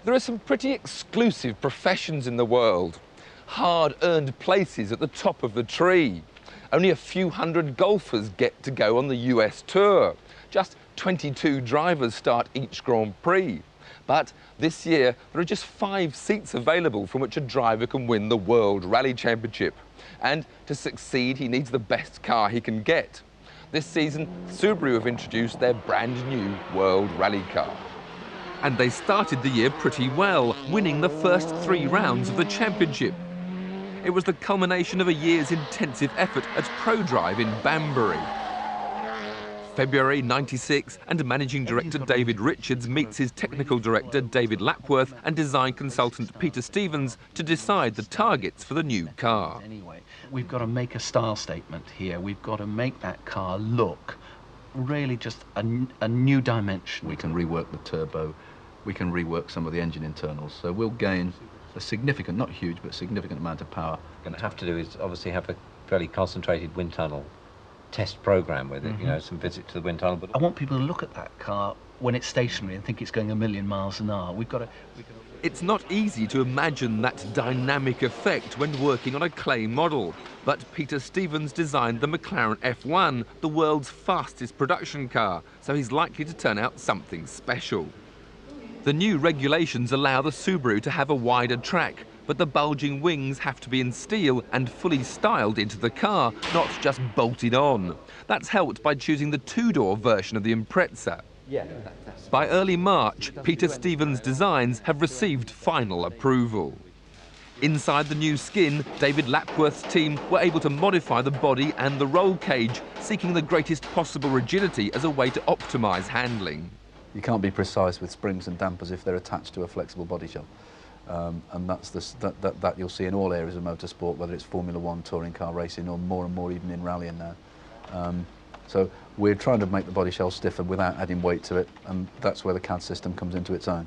There are some pretty exclusive professions in the world. Hard-earned places at the top of the tree. Only a few hundred golfers get to go on the US Tour. Just 22 drivers start each Grand Prix. But this year, there are just 5 seats available from which a driver can win the World Rally Championship. And to succeed, he needs the best car he can get. This season, Subaru have introduced their brand new World Rally car. And they started the year pretty well, winning the first 3 rounds of the championship. It was the culmination of a year's intensive effort at ProDrive in Banbury. February '96, and managing director David Richards meets his technical director David Lapworth and design consultant Peter Stevens to decide the targets for the new car. Anyway, we've got to make a style statement here. We've got to make that car look really just a new dimension. We can rework the turbo, we can rework some of the engine internals, so we'll gain a significant, not huge, but significant amount of power. What we're going to have to do is obviously have a fairly concentrated wind tunnel test program with it, you know, some visit to the wind tunnel. But I want people to look at that car when it's stationary and think it's going 1,000,000 miles an hour. We've got to... It's not easy to imagine that dynamic effect when working on a clay model, but Peter Stevens designed the McLaren F1, the world's fastest production car, so he's likely to turn out something special. The new regulations allow the Subaru to have a wider track, but the bulging wings have to be in steel and fully styled into the car, not just bolted on. That's helped by choosing the 2-door version of the Impreza. By early March, Peter Stevens' designs have received final approval. Inside the new skin, David Lapworth's team were able to modify the body and the roll cage, seeking the greatest possible rigidity as a way to optimise handling. You can't be precise with springs and dampers if they're attached to a flexible body shell. And that's that you'll see in all areas of motorsport, whether it's Formula One, touring car racing, or more and more even in rallying now. So we're trying to make the body shell stiffer without adding weight to it, and that's where the CAD system comes into its own.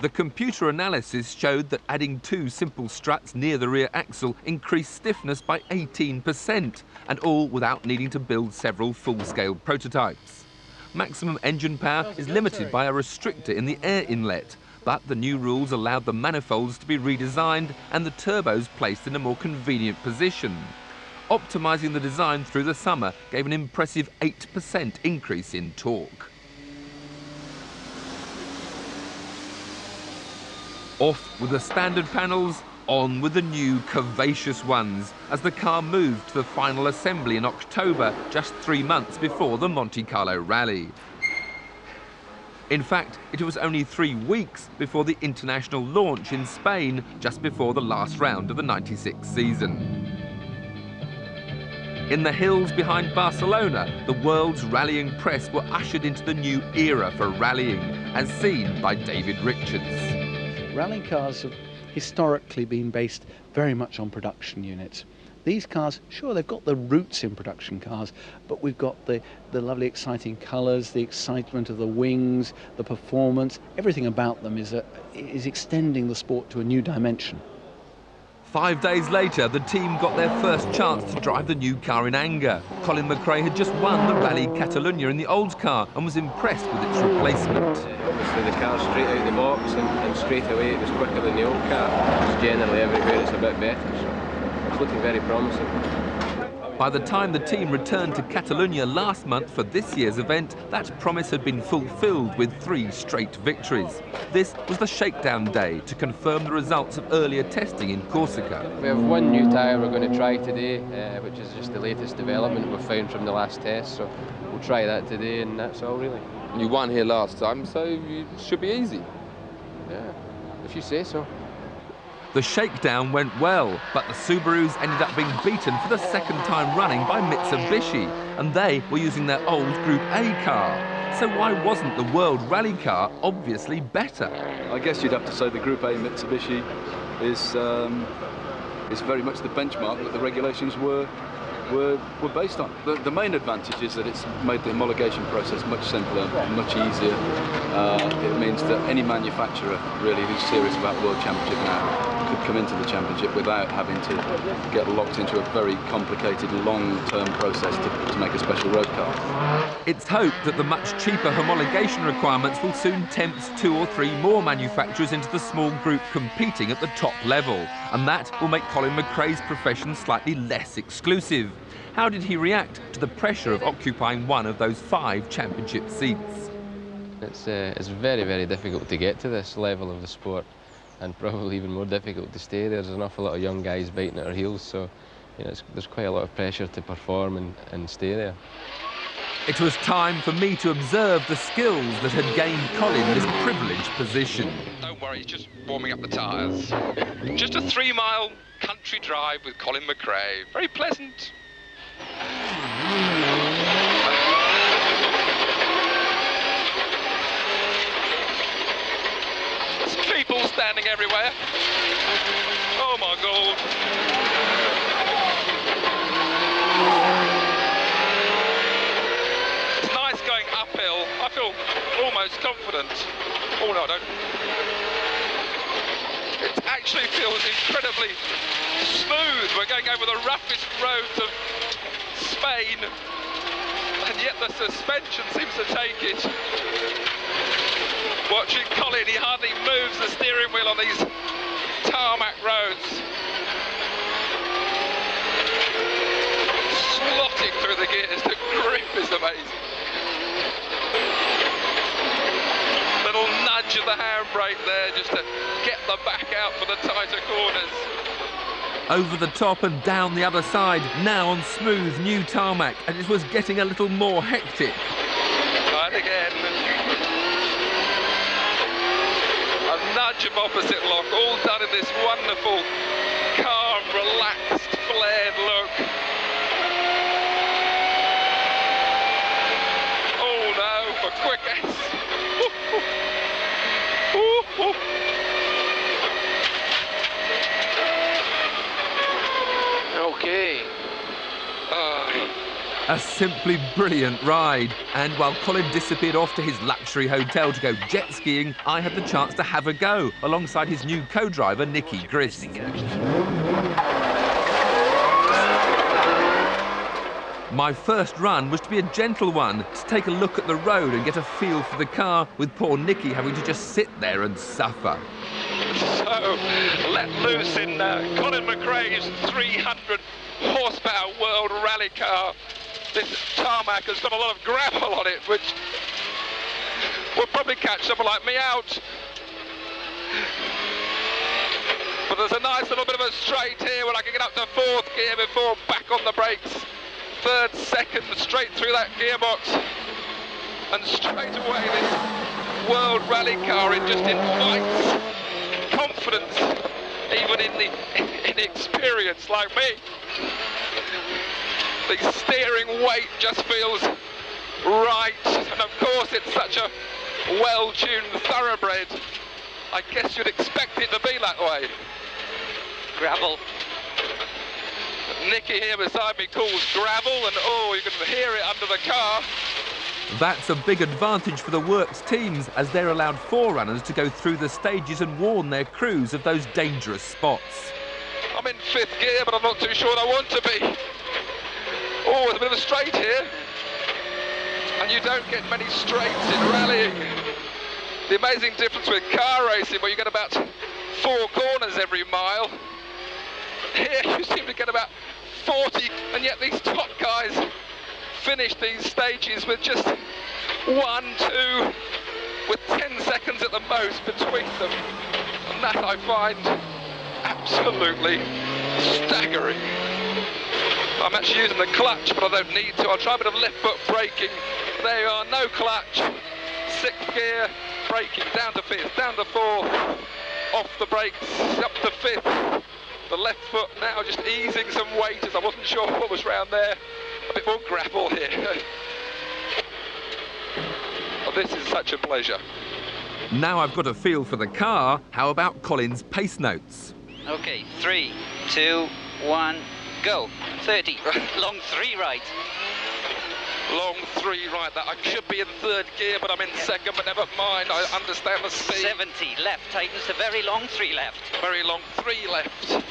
The computer analysis showed that adding 2 simple struts near the rear axle increased stiffness by 18%, and all without needing to build several full-scale prototypes. Maximum engine power is limited by a restrictor in the air inlet, but the new rules allowed the manifolds to be redesigned and the turbos placed in a more convenient position. Optimising the design through the summer gave an impressive 8% increase in torque. Off with the standard panels, on with the new curvaceous ones, as the car moved to the final assembly in October, just 3 months before the Monte Carlo Rally. In fact, it was only 3 weeks before the international launch in Spain, just before the last round of the '96 season. In the hills behind Barcelona, the world's rallying press were ushered into the new era for rallying, as seen by David Richards. Rally cars have historically been based very much on production units. These cars, sure, they've got the roots in production cars, but we've got the lovely exciting colours, the excitement of the wings, the performance, everything about them is extending the sport to a new dimension. 5 days later, the team got their first chance to drive the new car in anger. Colin McRae had just won the Rally Catalunya in the old car and was impressed with its replacement. Obviously the car straight out of the box and straight away it was quicker than the old car. It's generally everywhere it's a bit better, so it's looking very promising. By the time the team returned to Catalunya last month for this year's event, that promise had been fulfilled with 3 straight victories. This was the shakedown day to confirm the results of earlier testing in Corsica. We have 1 new tyre we're going to try today, which is just the latest development we've found from the last test, so we'll try that today and that's all really. You won here last time, so it should be easy. Yeah, if you say so. The shakedown went well, but the Subarus ended up being beaten for the 2nd time running by Mitsubishi, and they were using their old Group A car. So why wasn't the World Rally car obviously better? I guess you'd have to say the Group A Mitsubishi is very much the benchmark that the regulations were based on. The main advantage is that it's made the homologation process much simpler, much easier. It means that any manufacturer really who's serious about World Championship now could come into the championship without having to get locked into a very complicated, long-term process to make a special road car. It's hoped that the much cheaper homologation requirements will soon tempt 2 or 3 more manufacturers into the small group competing at the top level, and that will make Colin McRae's profession slightly less exclusive. How did he react to the pressure of occupying one of those 5 championship seats? It's very, very difficult to get to this level of the sport, and probably even more difficult to stay there. There's an awful lot of young guys biting at our heels, so you know, there's quite a lot of pressure to perform and stay there. It was time for me to observe the skills that had gained Colin this privileged position. Don't worry, he's just warming up the tyres. Just a 3-mile country drive with Colin McRae. Very pleasant. There's people standing everywhere. Oh my God. It's nice going uphill. I feel almost confident. Oh no, I don't. It actually feels incredibly smooth. We're going over the roughest roads of Spain, and yet the suspension seems to take it. Watching Colin, he hardly moves the steering wheel on these tarmac roads. Slotting through the gears, the grip is amazing. Little nudge of the handbrake there just to get the back out for the tighter corners. Over the top and down the other side, now on smooth new tarmac, and it was getting a little more hectic. Right again. A nudge of opposite lock, all done in this wonderful, calm, relaxed, flared look. Oh no, for quick S. Okay. A simply brilliant ride. And while Colin disappeared off to his luxury hotel to go jet skiing, I had the chance to have a go alongside his new co-driver, Nicky Grist. My first run was to be a gentle one, to take a look at the road and get a feel for the car, with poor Nicky having to just sit there and suffer. So, let loose in Colin McRae's 300 horsepower World Rally car. This tarmac has got a lot of gravel on it, which will probably catch someone like me out. But there's a nice little bit of a straight here where I can get up to 4th gear before back on the brakes. 3rd, 2nd, straight through that gearbox. And straight away this World Rally car, it just invites confidence, even in the inexperienced like me. The steering weight just feels right, and of course it's such a well-tuned thoroughbred. I guess you'd expect it to be that way. Gravel. Nicky here beside me calls gravel, and oh, you can hear it under the car. That's a big advantage for the works teams, as they're allowed forerunners to go through the stages and warn their crews of those dangerous spots. I'm in 5th gear, but I'm not too sure I want to be. Oh, there's a bit of a straight here. And you don't get many straights in rallying. The amazing difference with car racing, where you get about 4 corners every mile. Here you seem to get about 40, and yet these top guys finish these stages with just 1, 2, with 10 seconds at the most between them. And that I find absolutely staggering. I'm actually using the clutch, but I don't need to. I'll try a bit of left foot braking. There you are, no clutch. 6th gear, braking, down to 5th, down to 4th, off the brakes, up to 5th. The left foot now just easing some weight, as I wasn't sure what was round there. A bit more gravel here. Oh, this is such a pleasure. Now I've got a feel for the car, how about Colin's pace notes? Okay, 3, 2, 1, go. 30, long 3 right. Long 3 right, that I should be in 3rd gear, but I'm in 2nd, but never mind, I understand the speed. 70 left, tightens to very long 3 left. Very long 3 left.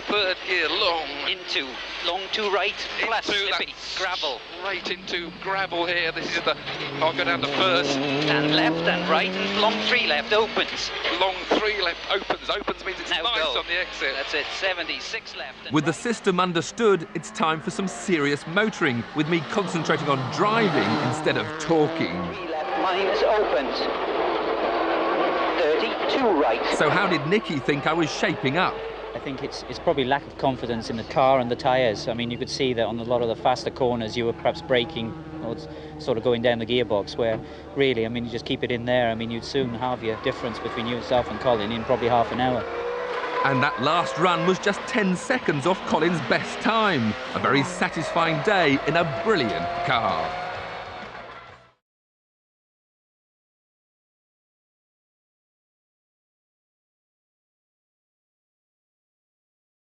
3rd gear, long. Into long 2 right, flat, Into slippy, that gravel. Straight into gravel here. This is the, I'll go down to 1st. And left and right, and long 3 left, opens. Long 3 left, opens. Opens means it's Now nice go. on the exit. That's it, 76 left. And With the right. system understood, it's time for some serious motoring, with me concentrating on driving instead of talking. 3 left, minus, opens. 32 right. So how did Nicky think I was shaping up? I think it's probably lack of confidence in the car and the tyres. I mean, you could see that on a lot of the faster corners you were perhaps braking or sort of going down the gearbox, where really, I mean, you just keep it in there. I mean, you'd soon have your difference between yourself and Colin in probably half an hour. And that last run was just 10 seconds off Colin's best time. A very satisfying day in a brilliant car.